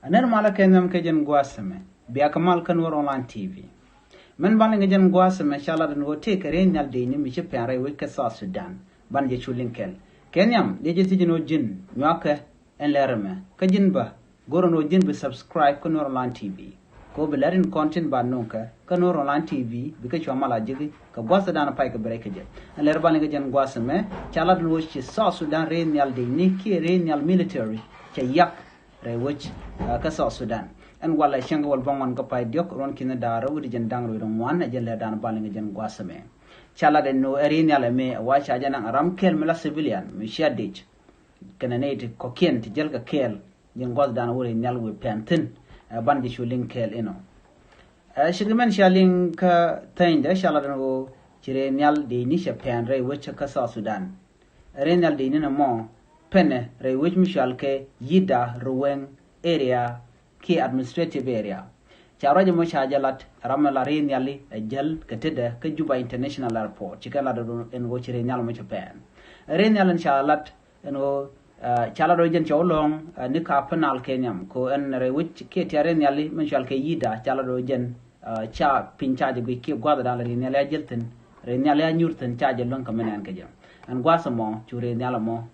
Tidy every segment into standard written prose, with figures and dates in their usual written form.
أنا مالا كنم كجن قواسمة بيأكمل كنور أونلاين تي في من بالنا كجن قواسمة إن شاء الله دنو تيكرين يالديني مش بيعري ويكسا السودان بان جيشو لينكل كنيم ليجي تيجنو جن نيوكه إن لرمه كجن به غورنو جن بسبسكرايب كنور أونلاين تي في ko belarin content ba nonka kanor online tv bika chwamala jigi ka gwasa dana pai ka break je aler bani ga jan gwasa me chala dun wochi sa sudan renyal de niki renyal military ke yak re woch ka sa sudan en wala shanga wal bangon ka pai diok ron kina dara wudi jan dangro don wan je le dana bani ga jan gwasa me chala de no renyal me wa cha jana aram kel mela civilian mi shadich kana ne ko kien ti jel ka kel jan gwasa dana wuri nyal we pentin bandi shuling kel ino shigmen shaling ka tainda shala dano chire nyal de ni shapan re wech ka sa sudan renal de ni na mo pene re wech mishal ke yida ruwen area ki administrative area charaje mo shajalat ramala renali jel kateda ka juba international airport chikala do en wo chire nyal mo chapan renal shalat eno chala do jen chawlong ni ka penal kenyam ko en re wich ke tiare nyali men shal ke yida chala do jen cha pincha de ki gwada dal re nyala jelten re nyala nyurten cha je lon ka menen ke jam an gwasa mo chure nyala mo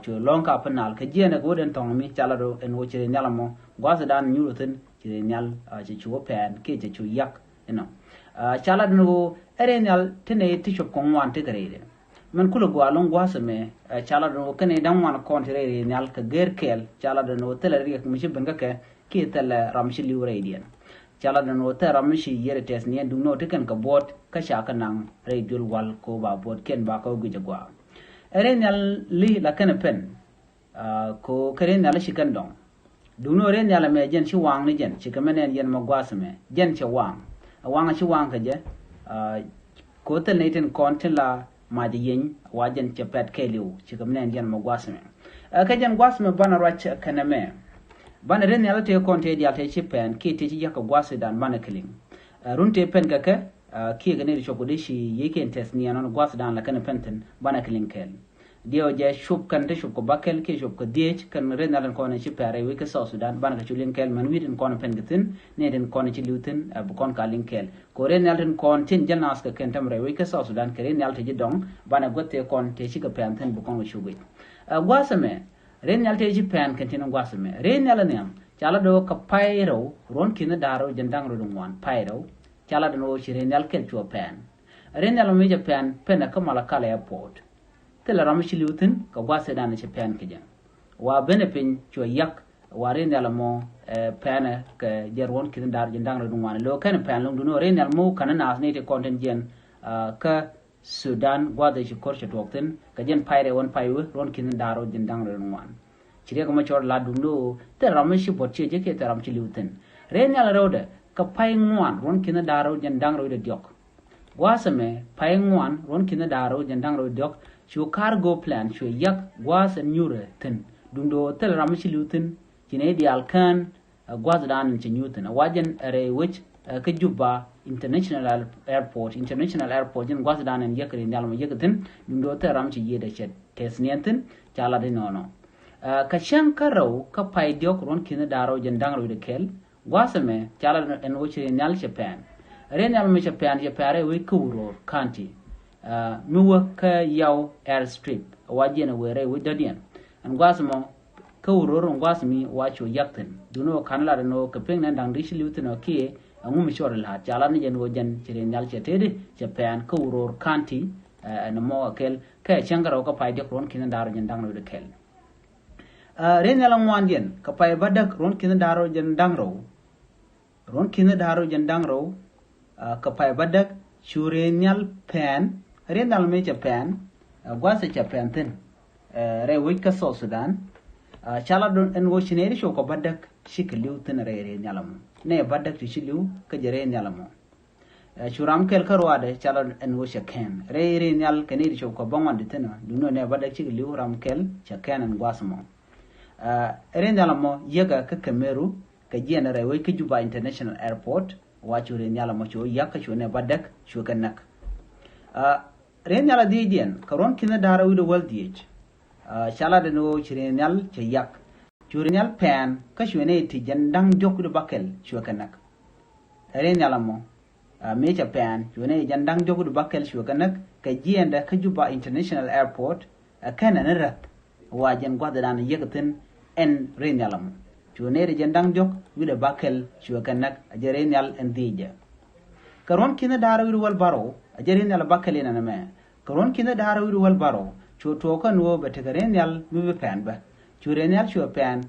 chu lon ka penal ke jena go den tong mi chala do en wo chure nyala mo gwasa dan nyurten chure nyal je chu pen ke je chu yak eno chala do ere nyal tene ti chop kon wan te gare man kula gwalon gwasa me chala do kane dan wan kontrere nyal ka gerkel chala do no tele riek mi benga ke tele ramshi liure dian chala do no tele ramshi yere tes ni du no teken ka bot ka shaka nang redul wal ko ba bot ken ba ko guje gwa ere nyal li la kana pen ko kare nyal shikan dong du no re nyal me jen shi wang ni jen shi kamenen yen ma gwasa me jen shi wang shi wang ka je ko tele neten kontela maji yen wajen chepet keliu chikamnen jan magwasme ka jan gwasme bana rach kaname bana ren yala te konte dial te chipen ki te ya ka gwase dan bana kiling runte pen ka ki ga ne choko de shi yeken tes ni anon gwase dan la kana penten bana kiling kel dio je shup kan de shup ko bakel ki shup ko diech kan ren yala ko ne chipere wi ka so sudan bana ka chulin kel man widin ko pen gatin ne den ko ne chilutin bu kon ka linkel ko ren yala den kon tin janas ka kentam re wi ka so sudan keren yala te jidong bana gotte kon te shi ka penten bu kon shubi gwasame ren yala te ji pen kentin gwasame ren yala ne chala do ka pairo ron kina daro jandang ro dum wan pairo chala do no shi ren yala kel chu pen ren yala me je pen ka mala kala airport tela ramishi liutin ka gwase dana che pen kejan wa benepin cho yak waren yala mo pen ka jerwon kin dar jindang ro wan lo kan pen lo duno ren yal mo kana nas ne te content jen ka sudan gwade chi korche tokten ka jen paire won paiwe ron kin daro jindang ro wan chire ko ma chor la duno te ramishi botche je ke te ramishi liutin ren yala rode ka pai ngwan ron kin daro jindang ro de diok gwasame pai ngwan ron kin daro jindang ro diok chu cargo plan chu yak gwas nyure ten dundo tel ramishi lutin kine di alkan gwas dan ci nyuten wajen re which ka juba international airport jin gwas dan en yakri ndalma yakatin dundo tel ramchi yede chet tesnienten chala de nono ka shankaro ka paidiok ron kine daro jen dangro de kel gwasame chala en wuchi nyal japan renal me japan je pare we kuro kanti nuwa ka yaw airstrip wajena were widadian an gwasmo ka uroro gwasmi wacho yakten duno kanla no ka peng nan dang dishi lutino ki angu mi shor la jala ni jen wojen chire nyal chetede japan ka uror kanti no mo kel ka changaro ka pai de kron kin daro jen dang no de kel renala ngwandien ka pai badak ron kin daro jen dangro ka pai badak chure nyal pen renal me japan gwasa japan tin re wika so sudan chala don en wo chineri sho ko badak shikliu tin re nyalam ne badak shikliu ka jere nyalam churam kel karwade chala en wo shaken re nyal kaneri sho ko bangwande tin duno ne badak shikliu ram kel shaken en gwasmo re nyalam yega ka kameru ka jena re wika juba international airport wacho re nyalam cho yakka cho ne badak cho kanak renyala dijen karon kina dara wido waldiyej chala de no chire nyal che yak churinyal pen ka shwene ti jandang jok du bakel shwakanak are nyalamo mecha pen shwene jandang jok du bakel shwakanak ka jienda ka Juba International Airport kana narat wajen gwadadan yagatin en renyalamo chwene jandang jok du bakel shwakanak ajerenyal endija karon kina darawiru wal baro ajerenyal bakelina na me karon kina darawiru wal baro chotoka nuo bategarenyal mube pen ba churenyal chua pen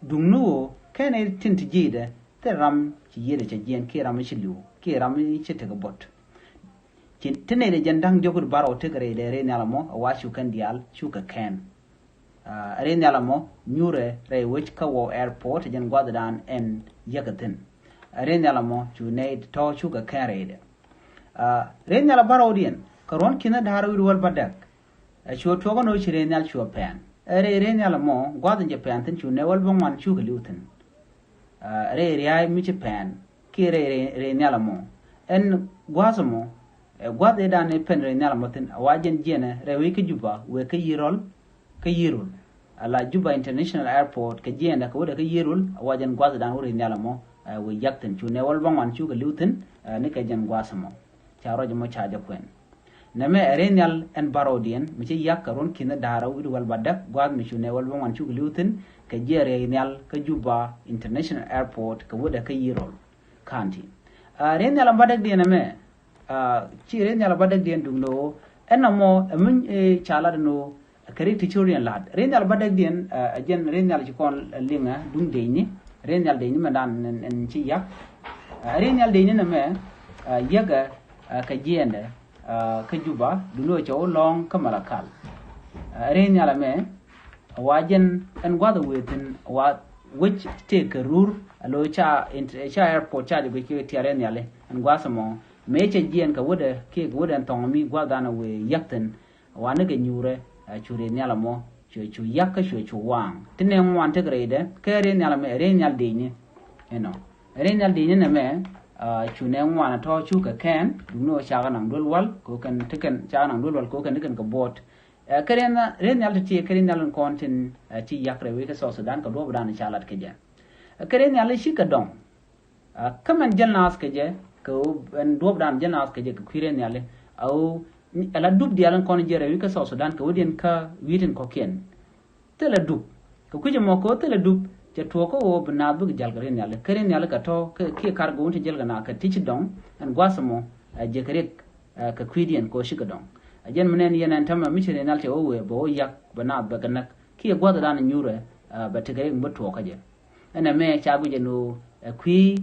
dungnuo kene tinti jide te ram ci yede ca jien ki ram ci liu ki ram ci tega bot ci tene de jandang jogur baro tegare de renyal mo wa chu kan dial chu ka ken renyal mo nyure re wich ka wo airport jen gwadadan en yagatin renyal mo chu ne to chu ka kare de renyal baro dien karon kina daru wal badak chu togo no ci renyal chu pen re renyal mo gwadin je pen tin chu ne wal bon man chu glutin re ai mi ci pen ki re renyal mo en gwazamo gwade da ne pen renyal mo tin wajen jene re wi ki Juba we ka yirol ala Juba International Airport ka jene ka wada ka yirol wajen gwade da renyal mo we yaktin chu ne wal bon man chu glutin ne ka jen gwasamo charo je mo chaja kwen name renyal en barodien mi ci yakaron kina daraw idu wal badak gwad mi chune wal bon chu glutin ka jere renyal ka Juba International Airport ka wada ka yirol kanti renyal badak dien me ci renyal badak dien dungno enamo min chala no kari tichorian lad renyal badak dien ajen renyal ci kon linga dung deini renyal deini mandan en ci yak renyal deini na me yaga ka jende ka Juba duno cho long kamalakal renyala me wajen en gwada wetin wa which take a rur alo cha airport cha de ke tiare nyale en gwasamo me che jien ka woda ke woda tong mi gwada na we yakten wa ne ga nyure chure nyala mo chu yakka chu wang tinen wan te grede ke renyala me renyal de ni renyal de ni na me chune wana to chu ka ken duno chaga nang dulwal ko kan tiken chaga nang dulwal ko kan tiken ka bot karena renyal ti renyal kontin ti yakre we ka so Sudan ka do budan chalat ke je renyal shi ka dong kaman jalnas ke je ko en do budan jalnas ke je ka renyal au ala dub dialan kon je we ka so Sudan ka wodin ka witin ko ken tele dub ko kuje mo ko tele dub je toko o bna bu jalgare nyale kare nyale ka to ke kargo unti jelga na ka tichi dong an gwasamo je kare ka kwidien ko shiga dong ajen menen yenen tamma michire nalte o we bo yak bana baganak ke gwada dan nyure ba tegare mbato ka je ana me chagu je no kwi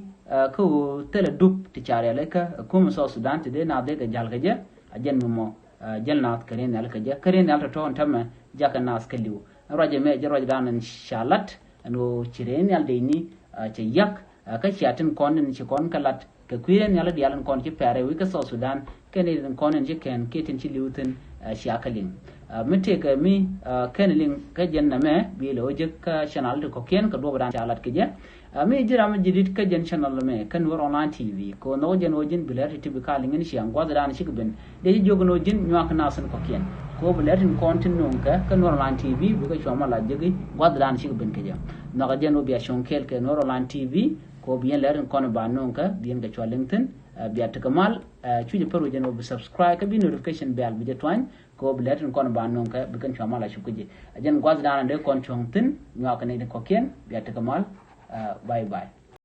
ko tele dup ti chare le ka ko so Sudan ti de na de ga jalga je ajen mo jelnat kare nyale ka je kare nyale to tamma jaka nas kaliu roje me je roje dan shalat no chiren yal deini che yak ka chatin konen che kon kalat ka kwiren yal dialan kon che pare wi ka so Sudan kene den konen je ken ketin chi liuten shakalin mete ka mi kenelin ka jenna me bi lo je ka channel ko ken ka do badan chalat ke je mi jira ma jidit ka jen channel me kan wor online TV ko no jen ojin bilar tibi kalingen shi an gwadran shi ben de jogno jin nyak nasan ko ken ko bulatin kontin nunka kan online TV bu ka choma la jegi gwadran shi ben ke je no ga jen obiya shonkel ke online TV ko bien lerin kon ba nunka bien ga chwalingten biya takamal chuje paru jen obi subscribe ka bi notification bell bi jetwan ko bulatin kon ba nunka bu kan choma la shukuje jen gwadran de kon chongtin nyak ne ko ken biya takamal bye bye